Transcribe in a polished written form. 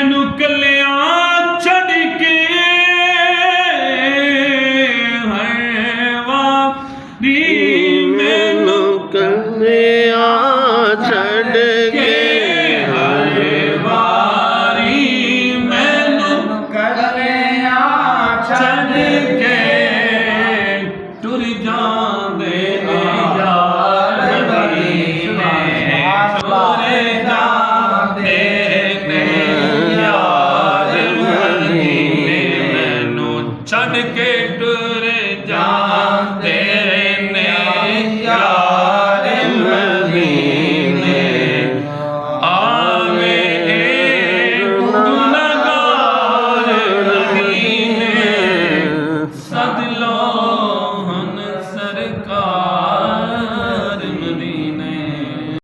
मैनू कलिया छड़ के है वारी मैनू कलिया छड़ के है वारी मैनू कलिया छड़ के टुर जांदे यार मदीने टुर जांदे यार मदीने मैनू छड़ के टुर जांदे ने यार मदीने आवे गुनहगार मदीने सद लो